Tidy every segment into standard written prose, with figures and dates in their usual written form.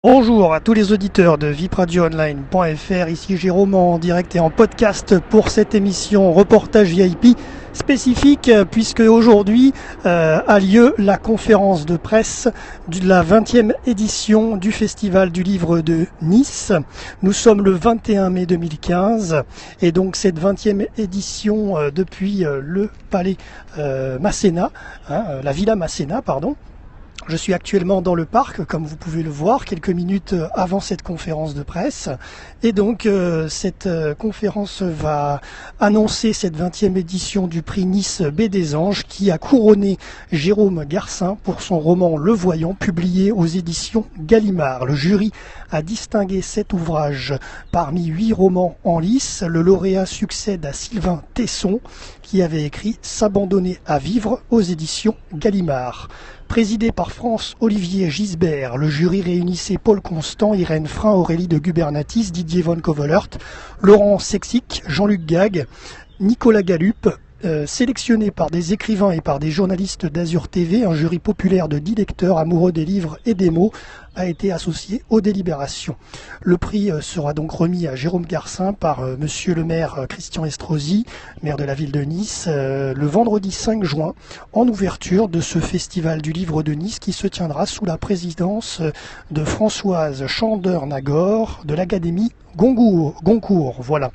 Bonjour à tous les auditeurs de vipradioonline.fr, ici Jérôme en direct et en podcast pour cette émission reportage VIP spécifique puisque aujourd'hui a lieu la conférence de presse de la 20e édition du Festival du Livre de Nice. Nous sommes le 21 mai 2015 et donc cette 20e édition depuis le palais Masséna, la Villa Masséna, pardon. Je suis actuellement dans le parc, comme vous pouvez le voir, quelques minutes avant cette conférence de presse. Et donc, cette conférence va annoncer cette 20e édition du prix Nice Baie des Anges qui a couronné Jérôme Garcin pour son roman Le Voyant, publié aux éditions Gallimard. Le jury a distingué 7 ouvrages parmi 8 romans en lice. Le lauréat succède à Sylvain Tesson, qui avait écrit S'abandonner à vivre aux éditions Gallimard. Présidé par France-Olivier Gisbert, le jury réunissait Paul Constant, Irène Frein, Aurélie de Gubernatis, Didier von Kovelert, Laurent Sexic, Jean-Luc Gague, Nicolas Galup, sélectionné par des écrivains et par des journalistes d'Azur TV, un jury populaire de 10 lecteurs amoureux des livres et des mots a été associé aux délibérations. Le prix sera donc remis à Jérôme Garcin par monsieur le maire Christian Estrosi, maire de la ville de Nice, le vendredi 5 juin, en ouverture de ce festival du livre de Nice qui se tiendra sous la présidence de Françoise Chandeur-Nagor de l'Académie Goncourt. Voilà.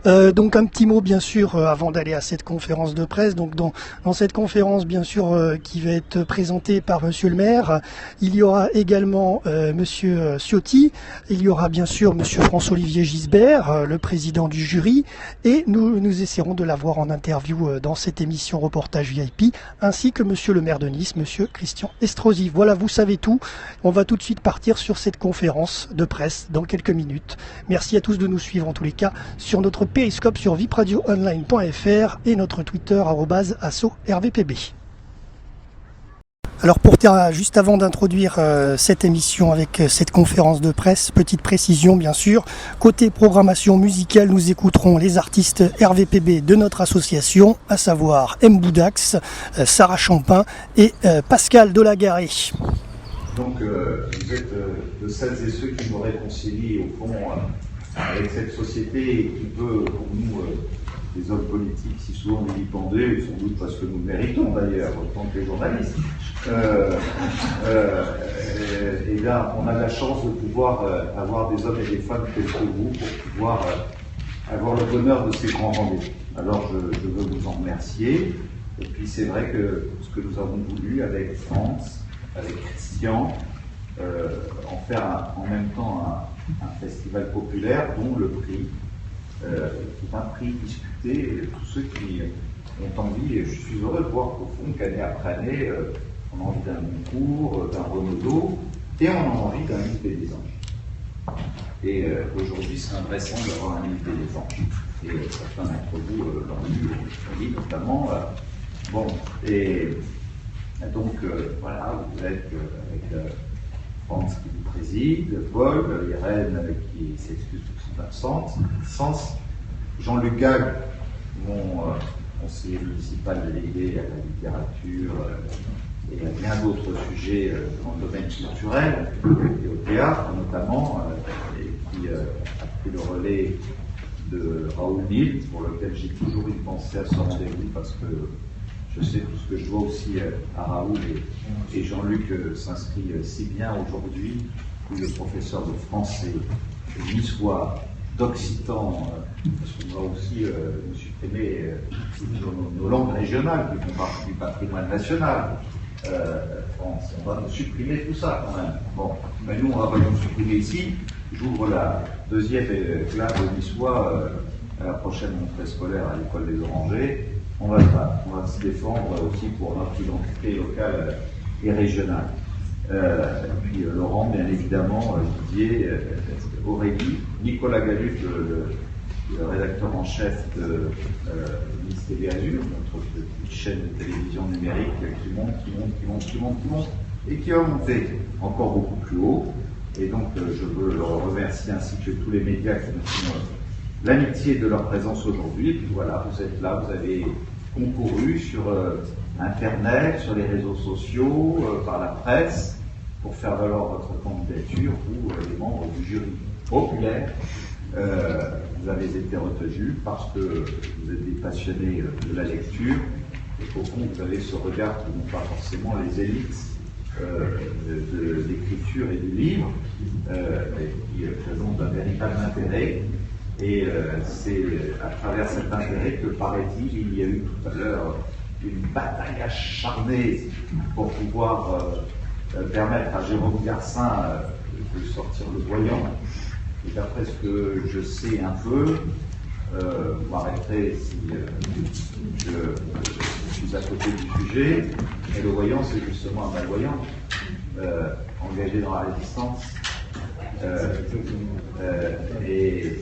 Donc un petit mot bien sûr avant d'aller à cette conférence de presse. Donc dans cette conférence bien sûr qui va être présentée par monsieur le maire, il y aura également monsieur Ciotti, il y aura bien sûr monsieur François-Olivier Gisbert, le président du jury, et nous essaierons de l'avoir en interview dans cette émission reportage VIP, ainsi que monsieur le maire de Nice, monsieur Christian Estrosi. Voilà, vous savez tout. On va tout de suite partir sur cette conférence de presse dans quelques minutes. Merci à tous de nous suivre en tous les cas sur notre Périscope sur vipradioonline.fr et notre Twitter @asso-rvpb. Alors juste avant d'introduire cette émission avec cette conférence de presse, petite précision bien sûr, côté programmation musicale, nous écouterons les artistes RVPB de notre association, à savoir M. Boudax, Sarah Champin et Pascal Delagaré. Donc vous êtes de celles et ceux qui nous réconcilient au fond avec cette société et qui peut, pour nous, les hommes politiques, si souvent vilipendés, sans doute parce que nous le méritons d'ailleurs, autant que les journalistes, et là, on a la chance de pouvoir avoir des hommes et des femmes tels que vous pour pouvoir avoir le bonheur de ces grands rendez-vous. Alors je veux vous en remercier, et puis c'est vrai que ce que nous avons voulu avec France, avec Christian, en faire en même temps un festival populaire dont le prix est un prix discuté, et tous ceux qui ont envie, et je suis heureux de voir qu'au fond, qu'année après année, on a envie d'un Goncourt, d'un Renaudot, et on a envie d'un livre des anges. Et aujourd'hui, c'est intéressant d'avoir un livre des anges. Et certains d'entre vous l'ont lu notamment. Bon, et donc voilà, vous êtes avec France qui vous préside, Paul, Irène qui s'excuse pour son absence, Jean-Luc Gague, mon conseiller municipal délégué à la littérature et à bien d'autres sujets dans le domaine culturel et au théâtre notamment, et qui a pris le relais de Raoul Nil, pour lequel j'ai toujours une pensée à ce rendez-vous parce que je sais tout ce que je vois aussi à Raoul et Jean-Luc s'inscrit si bien aujourd'hui, où le professeur de français, de niçois, d'occitan, parce qu'on va aussi nous supprimer nos langues régionales qui font partie du patrimoine national. France, on va nous supprimer tout ça quand même. Bon, mais nous on va pas nous supprimer ici. J'ouvre la deuxième classe de niçois à la prochaine rentrée scolaire à l'école des Orangers. On va se défendre aussi pour notre identité locale et régionale. Et puis Laurent, bien évidemment, Didier, Aurélie, Nicolas Galup, le rédacteur en chef de Nice TV Azur, notre petite chaîne de télévision numérique qui monte, et qui va monter encore beaucoup plus haut. Et donc je veux le remercier ainsi que tous les médias qui nous font l'amitié de leur présence aujourd'hui. Et puis voilà, vous êtes là, vous avez concouru sur Internet, sur les réseaux sociaux, par la presse, pour faire valoir votre candidature, vous, les membres du jury populaire, vous avez été retenus parce que vous êtes des passionnés de la lecture et qu'au fond, vous avez ce regard qui n'ont pas forcément les élites de l'écriture et du livre, et qui présentent un véritable intérêt. Et c'est à travers cet intérêt que, paraît-il, il y a eu tout à l'heure une bataille acharnée pour pouvoir permettre à Jérôme Garcin de sortir le voyant. Et d'après ce que je sais un peu, vous m'arrêterez si je suis à côté du sujet, mais le voyant, c'est justement un malvoyant, engagé dans la résistance. Et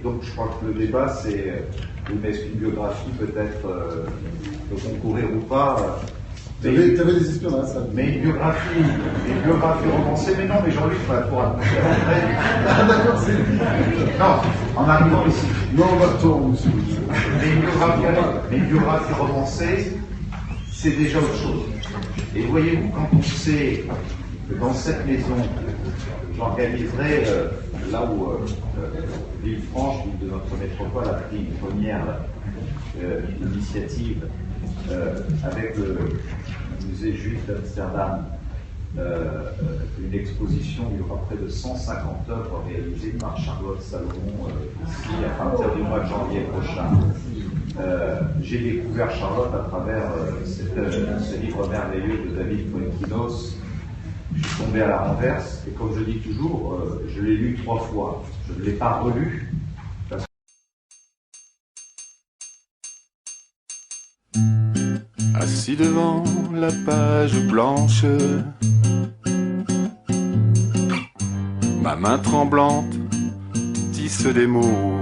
donc, je crois que le débat, c'est est-ce qu'une biographie peut-être peut concourir ou pas. Tu avais des espions là, ça. Mais une biographie romancée, mais non, mais Jean-Luc va pour raconter après. Ah, d'accord, c'est. Non, en arrivant ici. Non, on va retourner, monsieur. Mais une biographie romancée, c'est déjà autre chose. Et voyez-vous, quand on sait que dans cette maison, j'organiserai là où Villefranche, ville de notre métropole, a pris une première initiative avec le musée juif d'Amsterdam, une exposition, il y aura près de 150 œuvres réalisées par Charlotte Salomon ici à partir du mois de janvier prochain. J'ai découvert Charlotte à travers ce livre merveilleux de David Fuenquinos. Je suis tombé à la renverse et comme je dis toujours, je l'ai lu 3 fois. Je ne l'ai pas relu. Assis devant la page blanche, ma main tremblante tisse des mots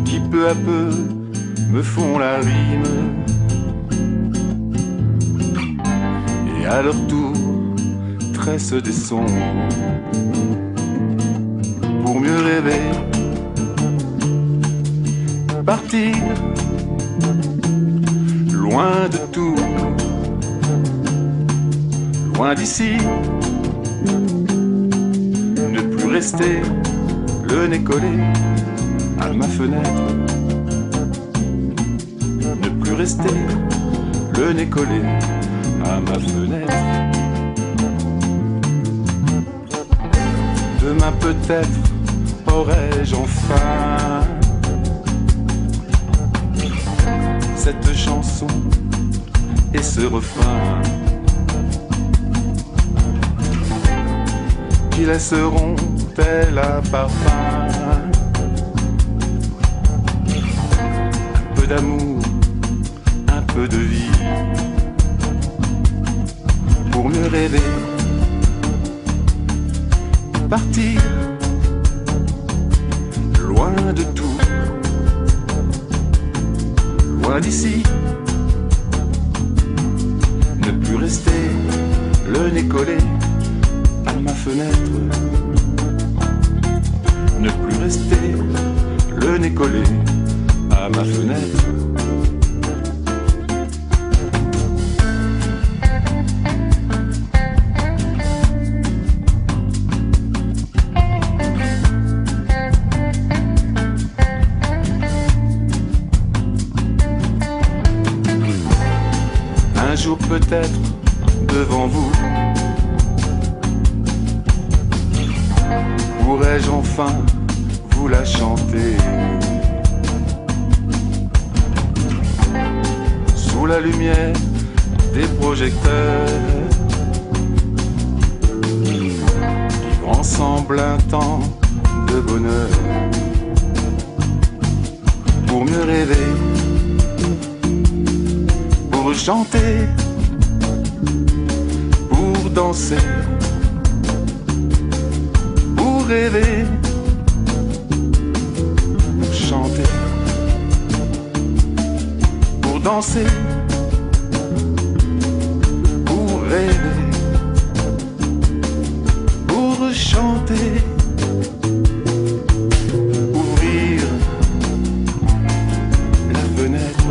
qui peu à peu me font la rime et à leur tour tressent des sons pour mieux rêver. Partir loin de tout, loin d'ici, ne plus rester le nez collé à ma fenêtre, ne plus rester le nez collé à ma fenêtre. Demain peut-être aurai-je enfin cette chanson et ce refrain qui laisseront tel un parfum, un peu d'amour, un peu de vie, pour mieux rêver, partir loin de tout, loin d'ici, ne plus rester le nez collé à ma fenêtre, ne plus rester le nez collé à ma fenêtre. Un jour peut-être devant vous, pourrais-je enfin vous la chanter, sous la lumière des projecteurs, vivre ensemble un temps de bonheur, pour mieux rêver, pour chanter, pour danser, pour rêver, pour chanter, pour danser, pour rêver, pour chanter, ouvrir la fenêtre.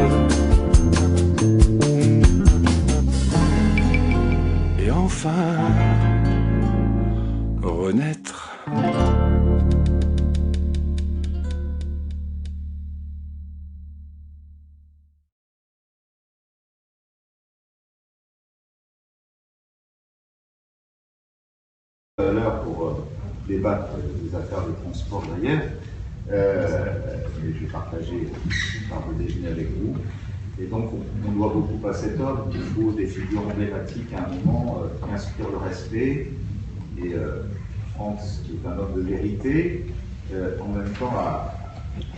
pour débattre des affaires de transport d'ailleurs. Mais je vais partager par le déjeuner avec vous. Et donc, on doit beaucoup à cet homme. Il faut des figures emblématiques à un moment qui inspirent le respect. Et Franz est un homme de vérité. En même temps,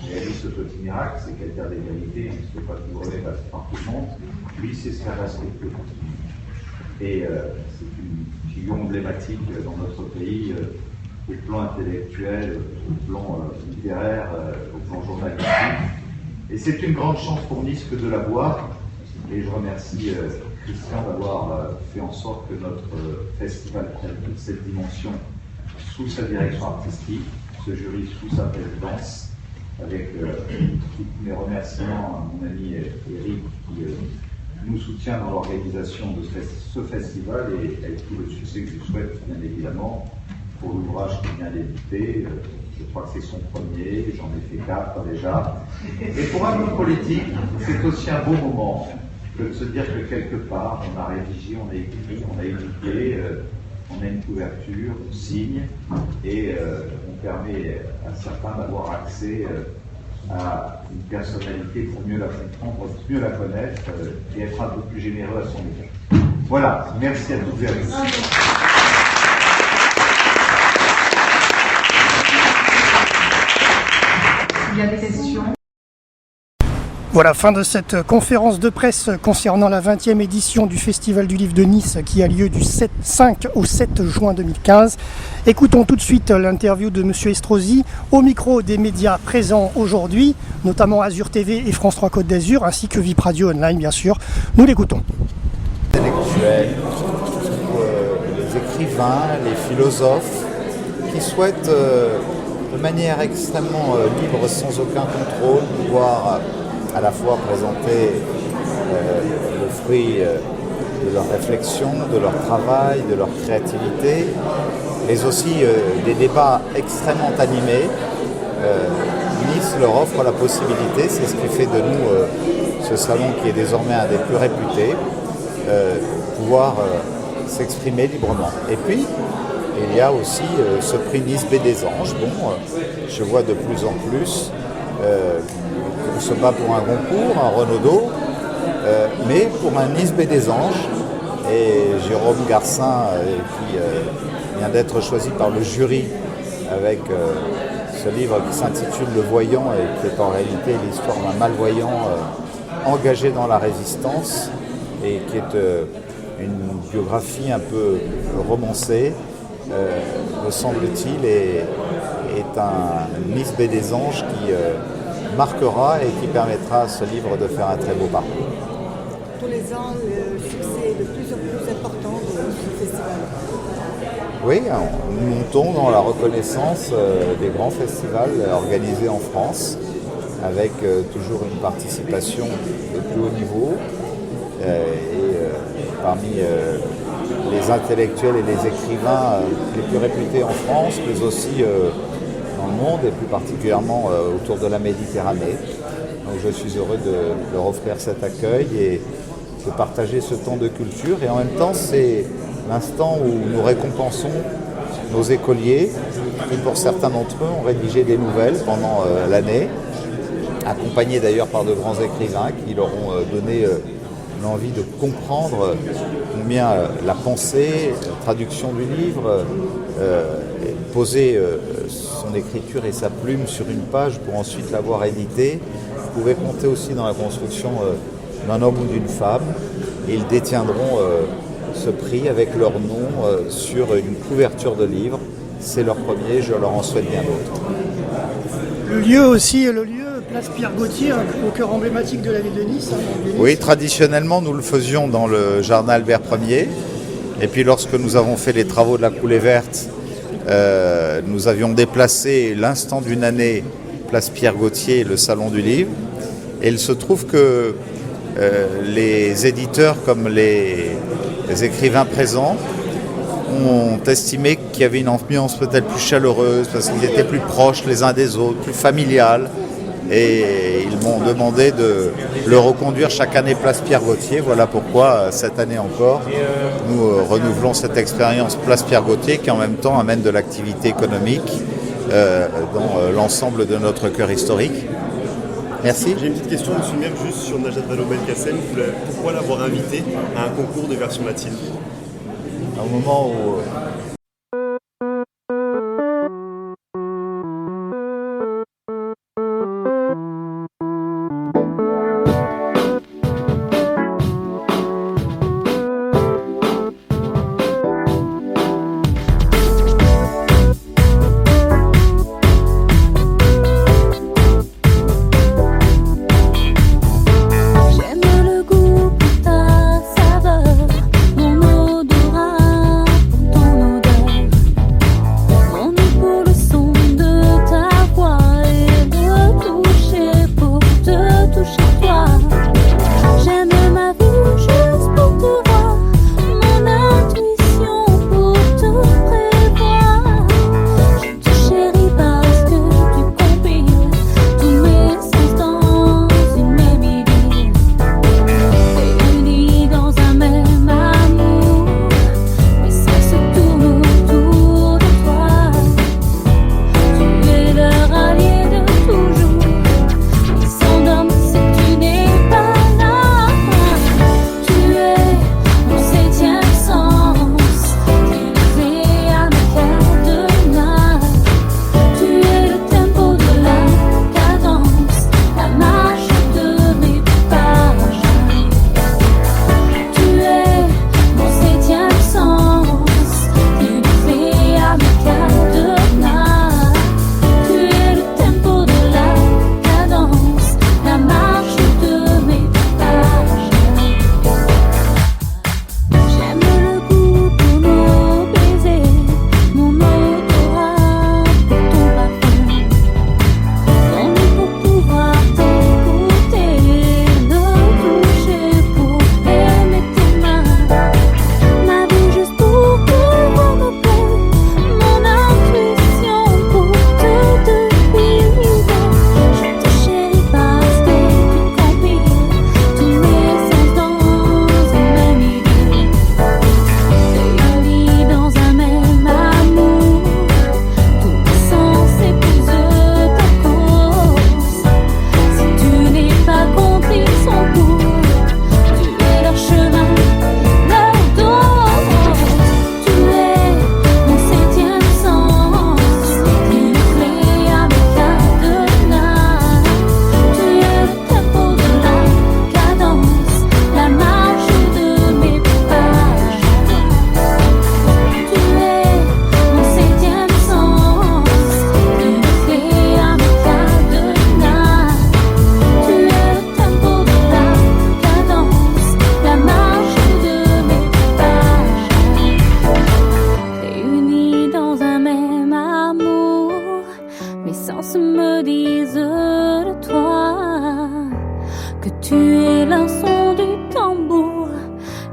il a dit ce petit miracle, c'est qu'elle perd des vérités, il ne se fait pas toujours les passer par tout le monde. Lui, c'est se faire respecter. Et c'est une figure emblématique dans notre pays, au plan intellectuel, au plan littéraire, au plan journalistique. Et c'est une grande chance pour Nice que de la voir. Et je remercie Christian d'avoir fait en sorte que notre festival prenne toute cette dimension sous sa direction artistique, ce jury sous sa présidence, avec tous mes remerciements à mon ami Eric qui nous soutient dans l'organisation de ce festival et avec tout le succès que je souhaite, bien évidemment, pour l'ouvrage qui vient d'éditer. Je crois que c'est son premier, j'en ai fait 4 déjà. Et pour un homme politique, c'est aussi un beau moment que de se dire que quelque part, on a rédigé, on a écrit, on a édité, on a une couverture, on signe, et on permet à certains d'avoir accès à une personnalité pour mieux la comprendre, mieux la connaître et être un peu plus généreux à son égard. Voilà, merci à toutes et à tous. Il y a des questions. Voilà, fin de cette conférence de presse concernant la 20e édition du Festival du Livre de Nice qui a lieu du 5 au 7 juin 2015. Écoutons tout de suite l'interview de M. Estrosi au micro des médias présents aujourd'hui, notamment Azur TV et France 3 Côte d'Azur, ainsi que VIP Radio Online, bien sûr. Nous l'écoutons. Intellectuels, les écrivains, les philosophes qui souhaitent de manière extrêmement libre, sans aucun contrôle, pouvoir à la fois présenter le fruit de leur réflexion, de leur travail, de leur créativité, mais aussi des débats extrêmement animés. Nice leur offre la possibilité, c'est ce qui fait de nous ce salon qui est désormais un des plus réputés, pouvoir s'exprimer librement. Et puis, il y a aussi ce prix Nice Baie des Anges. Bon, je vois de plus en plus on se bat pour un Goncourt, un Renaudot, mais pour un Nice Baie des Anges. Et Jérôme Garcin, qui vient d'être choisi par le jury avec ce livre qui s'intitule Le Voyant et qui est en réalité l'histoire d'un malvoyant engagé dans la résistance et qui est une biographie un peu romancée, me semble-t-il, est un Nice Baie des Anges qui marquera et qui permettra à ce livre de faire un très beau parcours. Tous les ans, le succès est de plus en plus important de ce festival. Oui, nous montons dans la reconnaissance des grands festivals organisés en France, avec toujours une participation de plus haut niveau. Parmi les intellectuels et les écrivains les plus réputés en France, mais aussi dans le monde et plus particulièrement autour de la Méditerranée. Donc je suis heureux de leur offrir cet accueil et de partager ce temps de culture. Et en même temps, c'est l'instant où nous récompensons nos écoliers qui, pour certains d'entre eux, ont rédigé des nouvelles pendant l'année, accompagnés d'ailleurs par de grands écrivains qui leur ont donné l'envie de comprendre combien la pensée, la traduction du livre, poser son écriture et sa plume sur une page pour ensuite l'avoir édité, pouvait compter aussi dans la construction d'un homme ou d'une femme. Et ils détiendront ce prix avec leur nom sur une couverture de livre. C'est leur premier, je leur en souhaite bien d'autres. Le lieu aussi, place Pierre-Gautier, au cœur emblématique de la ville de Nice. Oui, traditionnellement, nous le faisions dans le jardin Albert Ier. Et puis lorsque nous avons fait les travaux de la coulée verte, nous avions déplacé l'instant d'une année place Pierre-Gautier, le salon du livre. Et il se trouve que les éditeurs comme les écrivains présents ont estimé qu'il y avait une ambiance peut-être plus chaleureuse parce qu'ils étaient plus proches les uns des autres, plus familiales. et ils m'ont demandé de le reconduire chaque année place Pierre-Gautier. Voilà pourquoi cette année encore, nous renouvelons cette expérience place Pierre-Gautier qui en même temps amène de l'activité économique dans l'ensemble de notre cœur historique. Merci. J'ai une petite question, monsieur le maire, juste sur Najat Vallaud-Belkacem. Pourquoi l'avoir invité à un concours de version latine? Au moment où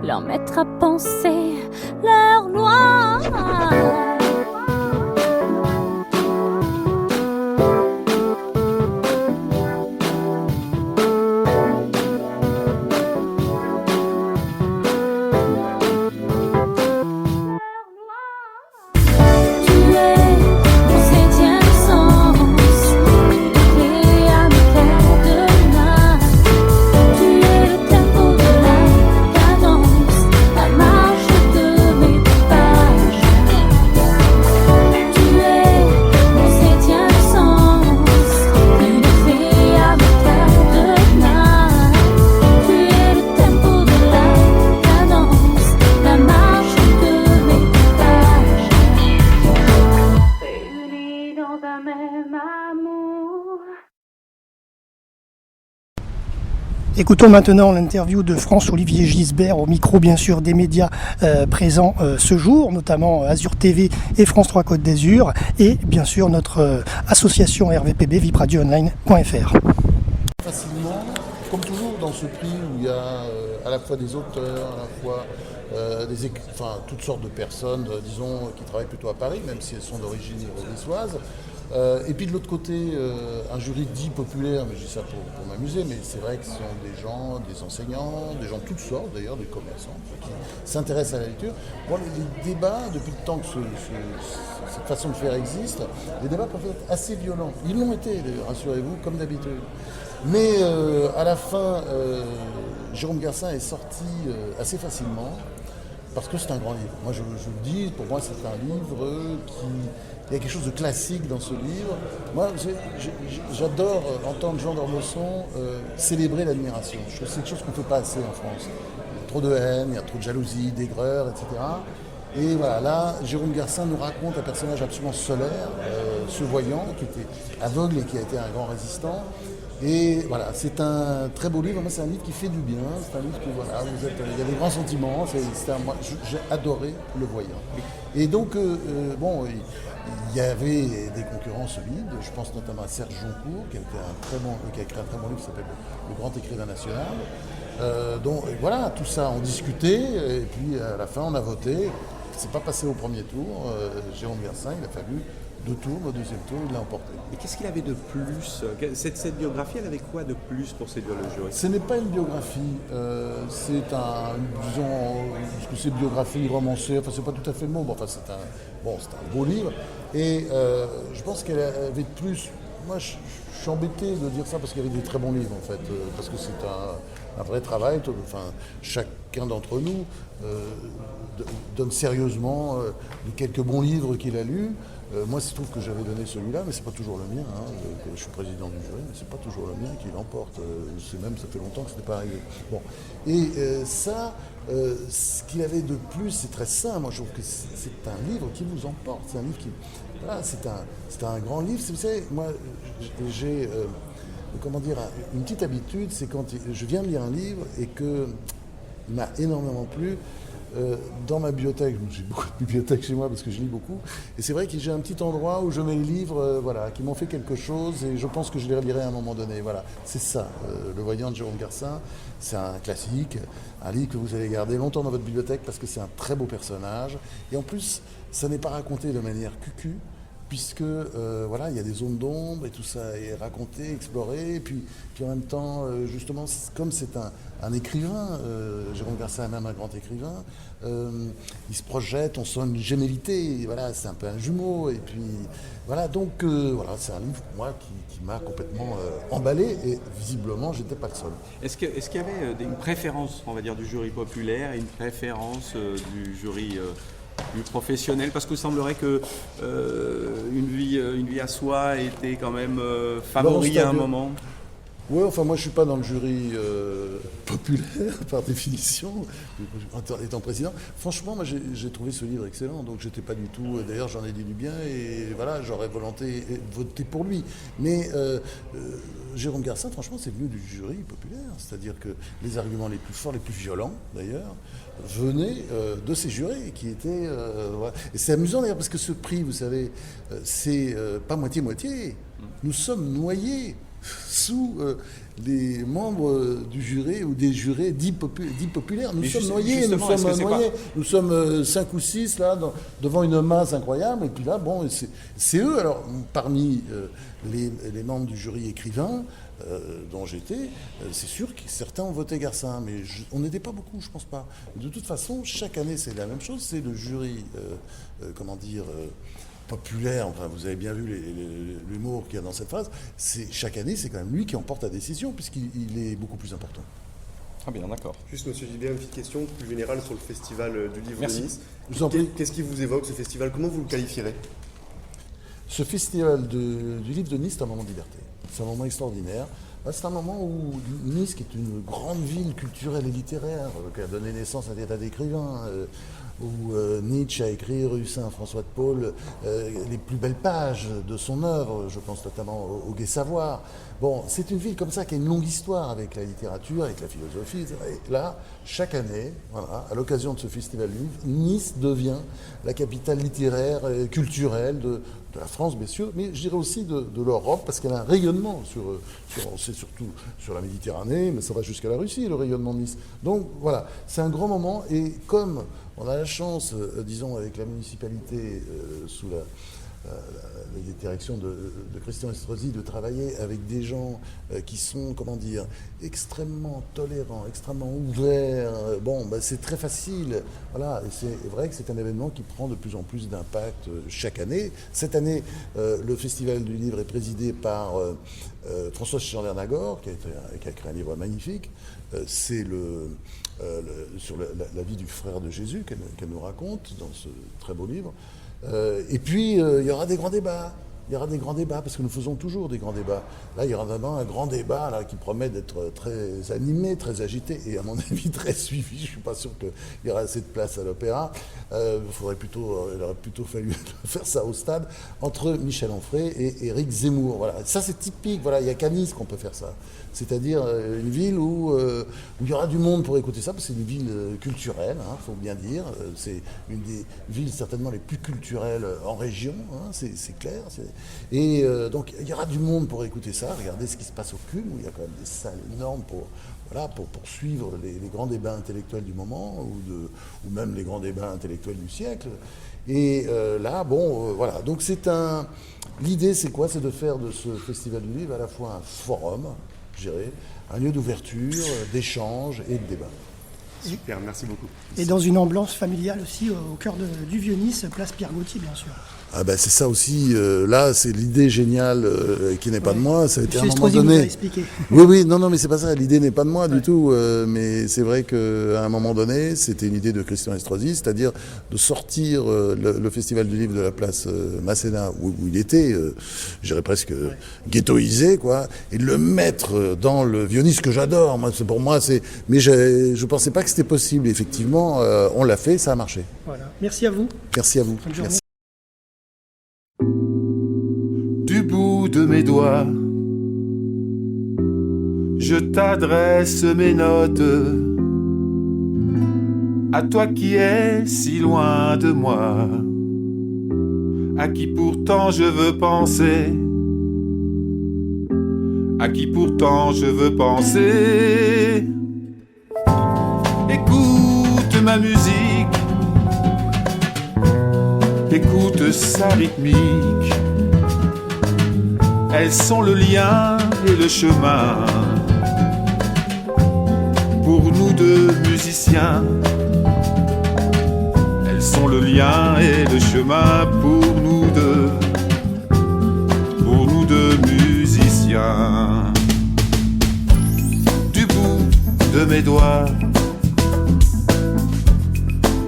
leur mettre à penser leur loi. Écoutons maintenant l'interview de France-Olivier Gisbert au micro bien sûr des médias présents ce jour, notamment Azur TV et France 3 Côte d'Azur et bien sûr notre association RVPB vipradioonline.fr. Facilement, comme toujours dans ce prix où il y a à la fois des auteurs, à la fois toutes sortes de personnes, disons, qui travaillent plutôt à Paris, même si elles sont d'origine ironissoise. Et puis de l'autre côté, un jury dit populaire, mais je dis ça pour m'amuser, mais c'est vrai que ce sont des gens, des enseignants, des gens de toutes sortes d'ailleurs, des commerçants, qui s'intéressent à la lecture. Bon, les débats, depuis le temps que cette façon de faire existe, les débats peuvent être assez violents. Ils l'ont été, rassurez-vous, comme d'habitude. Mais à la fin, Jérôme Garcin est sorti assez facilement, parce que c'est un grand livre. Moi je le dis, pour moi c'est un livre il y a quelque chose de classique dans ce livre. Moi j'adore entendre Jean d'Ormesson célébrer l'admiration. Je trouve que c'est quelque chose qu'on ne fait pas assez en France. Il y a trop de haine, il y a trop de jalousie, d'aigreur, etc. Et voilà, là, Jérôme Garcin nous raconte un personnage absolument solaire, ce voyant, qui était aveugle et qui a été un grand résistant. Et voilà, c'est un très beau livre. Moi, c'est un livre qui fait du bien. C'est un livre qui, voilà, il y a des grands sentiments. Moi, j'ai adoré Le Voyant. Et donc, bon, il y avait des concurrents solides. Je pense notamment à Serge Joncourt, qui a écrit un très bon livre qui s'appelle Le Grand Écrivain National. Donc, voilà, tout ça, on discutait. Et puis, à la fin, on a voté. C'est pas passé au premier tour. Jérôme Garcin, il a fallu 2 tours, au deuxième tour, il l'a emporté. Et qu'est-ce qu'il avait de plus ? Cette biographie, elle avait quoi de plus pour séduire le jury ? Ce n'est pas une biographie, c'est disons, ce que c'est biographie romancée, enfin c'est pas tout à fait le mot, enfin c'est un beau livre. Et je pense qu'elle avait de plus. Moi je suis embêté de dire ça parce qu'il y avait des très bons livres en fait, parce que c'est un vrai travail. Enfin, chacun d'entre nous donne sérieusement les quelques bons livres qu'il a lus. Moi, il se trouve que j'avais donné celui-là, mais c'est pas toujours le mien. Je suis président du jury, mais c'est pas toujours le mien qui l'emporte. Ça fait longtemps que ce n'est pas arrivé. Bon. Et ce qu'il avait de plus, c'est très simple. Moi, je trouve que c'est un livre qui vous emporte. C'est un livre qui, voilà, c'est un grand livre. Vous savez, moi, j'ai une petite habitude, c'est quand je viens de lire un livre et que il m'a énormément plu. Dans ma bibliothèque, j'ai beaucoup de bibliothèques chez moi parce que je lis beaucoup, et c'est vrai que j'ai un petit endroit où je mets les livres qui m'ont fait quelque chose, et je pense que je les relirai à un moment donné. Voilà, c'est ça, Le Voyant de Jérôme Garcin, c'est un classique, un livre que vous allez garder longtemps dans votre bibliothèque parce que c'est un très beau personnage, et en plus, ça n'est pas raconté de manière cucu, puisque voilà, il y a des zones d'ombre et tout ça est raconté, exploré, et puis en même temps, justement, comme c'est un écrivain, Jérôme Garcin est même un grand écrivain, il se projette, on sent une gémellité, voilà, c'est un peu un jumeau, et puis voilà, donc voilà, c'est un livre pour moi qui m'a complètement emballé, et visiblement, j'étais pas le seul. Est-ce qu'il y avait une préférence, on va dire, du jury populaire et une préférence du jury du professionnel, parce qu'il semblerait que une vie à soi était quand même favori à un moment. Oui, enfin moi je suis pas dans le jury populaire par définition, étant président. Franchement, moi j'ai trouvé ce livre excellent, donc j'étais pas du tout. D'ailleurs, j'en ai dit du bien et voilà, j'aurais voté pour lui. Mais Jérôme Garcin, franchement, c'est venu du jury populaire, c'est-à-dire que les arguments les plus forts, les plus violents, d'ailleurs, venaient de ces jurés qui étaient. Voilà. Et c'est amusant d'ailleurs parce que ce prix, vous savez, c'est pas moitié-moitié. Nous sommes noyés sous les membres du jury ou des jurés dits populaires. Nous sommes noyés, nous sommes 5 ou 6 là, devant une masse incroyable, et puis là, bon, c'est eux. Alors, parmi les membres du jury écrivain dont j'étais, c'est sûr que certains ont voté Garcin, mais on n'était pas beaucoup, je pense pas. De toute façon, chaque année, c'est la même chose, c'est le jury, populaire, enfin vous avez bien vu l'humour qu'il y a dans cette phrase, chaque année c'est quand même lui qui emporte la décision puisqu'il est beaucoup plus important. Ah bien, d'accord. Juste monsieur Gilbert, une petite question plus générale sur le festival du livre Merci. de Nice. Je vous en prie. Qu'est-ce qui vous évoque ce festival ? Comment vous le qualifierez ? Ce festival du livre de Nice, c'est un moment de liberté. C'est un moment extraordinaire. C'est un moment où Nice, qui est une grande ville culturelle et littéraire, qui a donné naissance à des tas d'écrivains, où Nietzsche a écrit Rue Saint-François de Paul les plus belles pages de son œuvre, je pense notamment au Gai Savoir. Bon, c'est une ville comme ça qui a une longue histoire avec la littérature, avec la philosophie, etc. Et là, chaque année, voilà, à l'occasion de ce festival du livre, Nice devient la capitale littéraire et culturelle de la France, bien sûr, mais je dirais aussi de l'Europe, parce qu'elle a un rayonnement c'est surtout sur la Méditerranée, mais ça va jusqu'à la Russie, le rayonnement de Nice. Donc voilà, c'est un grand moment, et comme on a la chance, disons, avec la municipalité sous la direction de Christian Estrosi, de travailler avec des gens qui sont, extrêmement tolérants, extrêmement ouverts. C'est très facile. Voilà, et c'est vrai que c'est un événement qui prend de plus en plus d'impact chaque année. Cette année, le Festival du Livre est présidé par Françoise Chandler-Nagor, qui a créé un livre magnifique. C'est sur la vie du frère de Jésus qu'elle nous raconte dans ce très beau livre. Et puis, il y aura des grands débats. Il y aura des grands débats, parce que nous faisons toujours des grands débats. Là, il y aura vraiment un grand débat là, qui promet d'être très animé, très agité, et à mon avis très suivi. Je ne suis pas sûr qu'il y aura assez de place à l'Opéra. Il aurait plutôt fallu faire ça au Stade, entre Michel Onfray et Éric Zemmour. Voilà. Ça, c'est typique. Voilà. Il n'y a qu'à Nice qu'on peut faire ça. C'est-à-dire une ville où il y aura du monde pour écouter ça, parce que c'est une ville culturelle, faut bien dire. C'est une des villes certainement les plus culturelles en région, c'est clair. Et donc il y aura du monde pour écouter ça. Regardez ce qui se passe au CUM, où il y a quand même des salles énormes pour suivre les grands débats intellectuels du moment, ou même les grands débats intellectuels du siècle. Et voilà. Donc l'idée, c'est quoi? C'est de faire de ce Festival du Livre à la fois un forum, je dirais, un lieu d'ouverture, d'échange et de débat. Super, merci beaucoup. Et dans une ambiance familiale aussi, au cœur du Vieux-Nice, place Pierre-Gauthier, bien sûr. Ah c'est ça aussi, là c'est l'idée géniale qui n'est pas de moi, ça a été à un moment Estrosi donné. vous a expliqué. Oui, non mais c'est pas ça, l'idée n'est pas de moi du tout, mais c'est vrai qu'à un moment donné, c'était une idée de Christian Estrosi, c'est-à-dire de sortir le Festival du Livre de la place Masséna, où il était, je dirais presque ghettoisé, quoi, et de le mettre dans le Vieux-Nice que j'adore, pour moi, mais je pensais pas que c'était possible, effectivement, on l'a fait, ça a marché. Voilà, merci à vous. Merci à vous. Bonne journée. Merci. Du bout de mes doigts, je t'adresse mes notes, à toi qui es si loin de moi, à qui pourtant je veux penser, à qui pourtant je veux penser. Écoute ma musique, écoute sa rythmique. Elles sont le lien et le chemin pour nous deux musiciens. Elles sont le lien et le chemin pour nous deux musiciens. Du bout de mes doigts,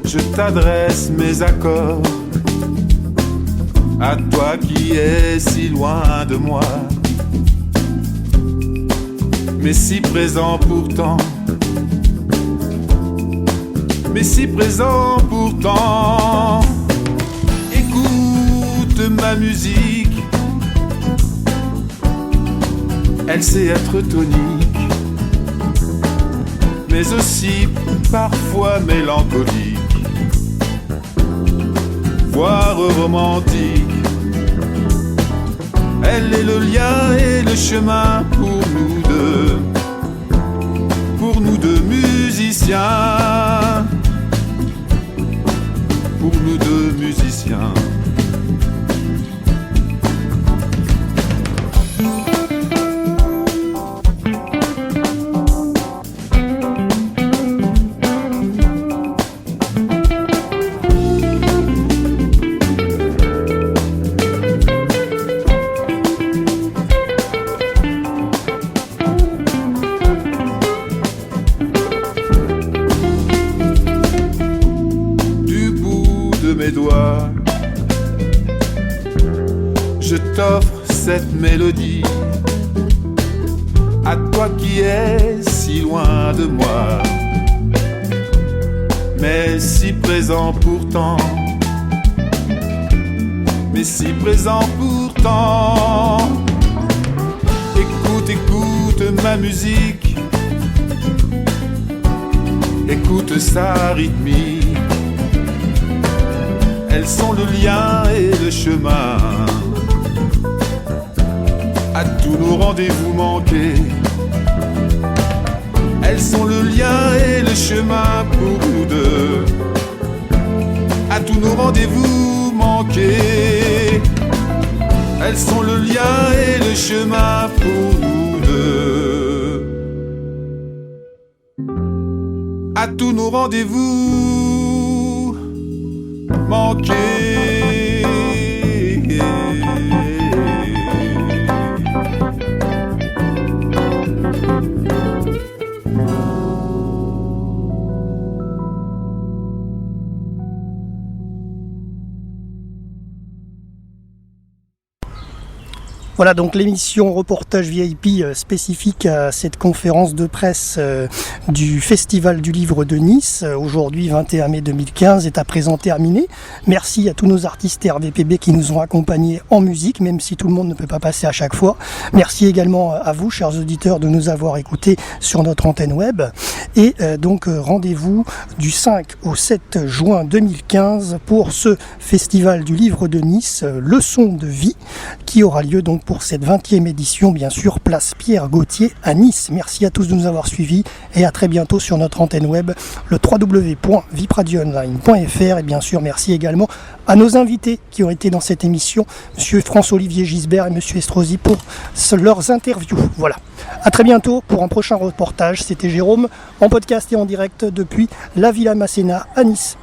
je t'adresse mes accords, à toi qui es si loin de moi, mais si présent pourtant, mais si présent pourtant. Écoute ma musique, elle sait être tonique, mais aussi parfois mélancolique, voire romantique. Elle est le lien et le chemin pour nous deux musiciens, pour nous deux musiciens. Je t'offre cette mélodie, à toi qui es si loin de moi, mais si présent pourtant, mais si présent pourtant. Écoute, écoute ma musique, écoute sa rythmique. Elles sont le lien et le chemin à tous nos rendez-vous manqués. Elles sont le lien et le chemin pour nous deux à tous nos rendez-vous manqués. elles sont le lien et le chemin pour nous deux. À tous nos rendez-vous manqués. Voilà donc l'émission reportage VIP spécifique à cette conférence de presse du Festival du Livre de Nice. Aujourd'hui 21 mai 2015 est à présent terminé. Merci à tous nos artistes RVPB qui nous ont accompagnés en musique, même si tout le monde ne peut pas passer à chaque fois. Merci également à vous, chers auditeurs, de nous avoir écoutés sur notre antenne web. Et donc rendez-vous du 5 au 7 juin 2015 pour ce Festival du Livre de Nice, Leçon de vie, qui aura lieu donc pour cette 20e édition, bien sûr, place Pierre Gauthier à Nice. Merci à tous de nous avoir suivis et à très bientôt sur notre antenne web, le www.vipradioonline.fr. Et bien sûr, merci également à nos invités qui ont été dans cette émission, monsieur François-Olivier Gisbert et monsieur Estrosi pour leurs interviews. Voilà. À très bientôt pour un prochain reportage. C'était Jérôme en podcast et en direct depuis la Villa Masséna à Nice.